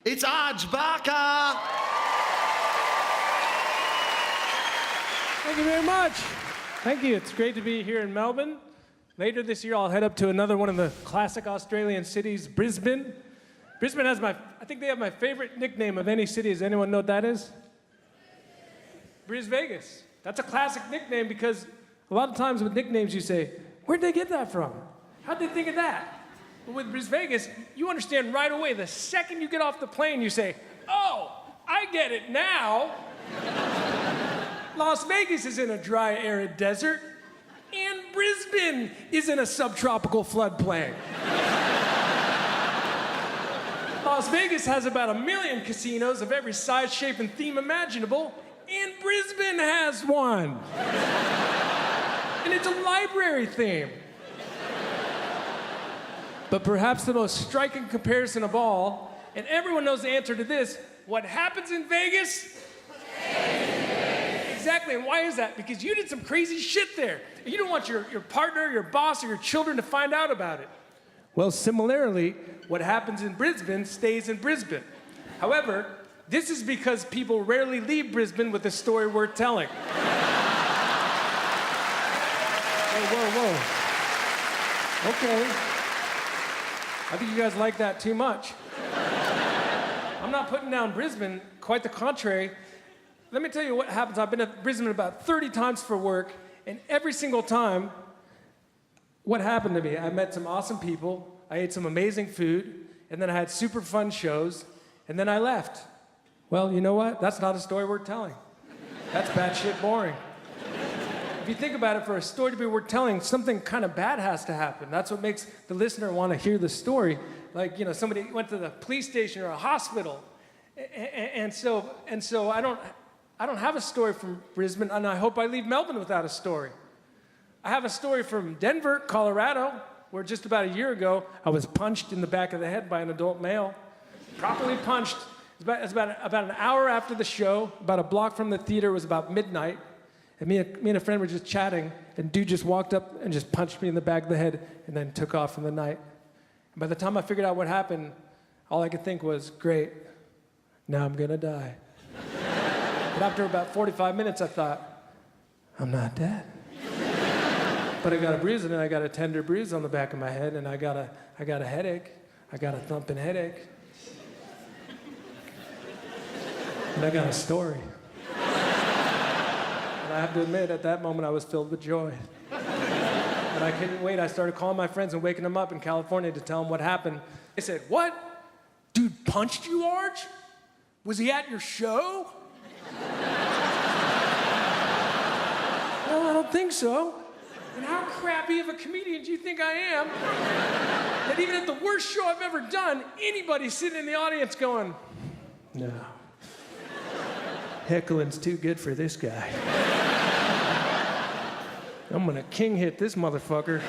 It's Arj Barker! Thank you very much. Thank you. It's great to be here in Melbourne. Later this year, I'll head up to another one of the classic Australian cities, Brisbane. Brisbane has I think they have my favorite nickname of any city. Does anyone know what that is? Bris Vegas. That's a classic nickname because a lot of times with nicknames you say, where'd they get that from? How'd they think of that? But with Bris Vegas, you understand right away. The second you get off the plane, you say, oh, I get it now. Las Vegas is in a dry, arid desert, and Brisbane is in a subtropical floodplain. Las Vegas has about 1 million casinos of every size, shape, and theme imaginable, and Brisbane has one. And it's a library theme. But perhaps the most striking comparison of all, and everyone knows the answer to this, what happens in Vegas? Exactly, and why is that? Because you did some crazy shit there. You don't want your partner, your boss, or your children to find out about it. Well, similarly, what happens in Brisbane stays in Brisbane. However, this is because people rarely leave Brisbane with a story worth telling. Whoa. Okay. I think you guys like that too much. I'm not putting down Brisbane, quite the contrary. Let me tell you what happens. I've been to Brisbane about 30 times for work, and every single time, what happened to me? I met some awesome people, I ate some amazing food, and then I had super fun shows, and then I left. Well, you know what? That's not a story worth telling. That's batshit boring. If you think about it, for a story to be worth telling, something kind of bad has to happen. That's what makes the listener want to hear the story. Like, you know, somebody went to the police station or a hospital, and so I don't have a story from Brisbane, and I hope I leave Melbourne without a story. I have a story from Denver, Colorado, where just about a year ago, I was punched in the back of the head by an adult male. Properly punched. It was about an hour after the show, about a block from the theater. It was about midnight. And me and a friend were just chatting, and dude just walked up and just punched me in the back of the head and then took off in the night. And by the time I figured out what happened, all I could think was, great, now I'm gonna die. But after about 45 minutes, I thought, I'm not dead. But I got a bruise, and I got a tender bruise on the back of my head, and I got a headache. I got a thumping headache. And I got a story. And I have to admit, at that moment, I was filled with joy. And I couldn't wait. I started calling my friends and waking them up in California to tell them what happened. They said, what? Dude punched you, Arj? Was he at your show? Well, I don't think so. And how crappy of a comedian do you think I am? That even at the worst show I've ever done, anybody's sitting in the audience going, no. Heckling's too good for this guy. I'm gonna king hit this motherfucker.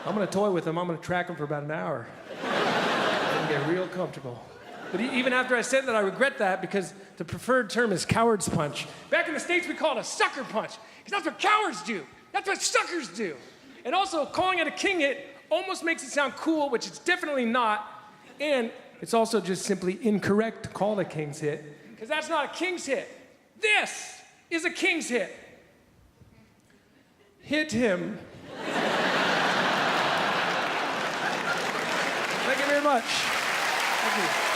I'm gonna toy with him. I'm gonna track him for about an hour. And get real comfortable. But even after I said that, I regret that because the preferred term is coward's punch. Back in the States, we call it a sucker punch, because that's what cowards do. That's what suckers do. And also, calling it a king hit almost makes it sound cool, which it's definitely not. And it's also just simply incorrect to call it a king's hit, because that's not a king's hit. This is a king's hit. Hit him. Thank you very much. Thank you.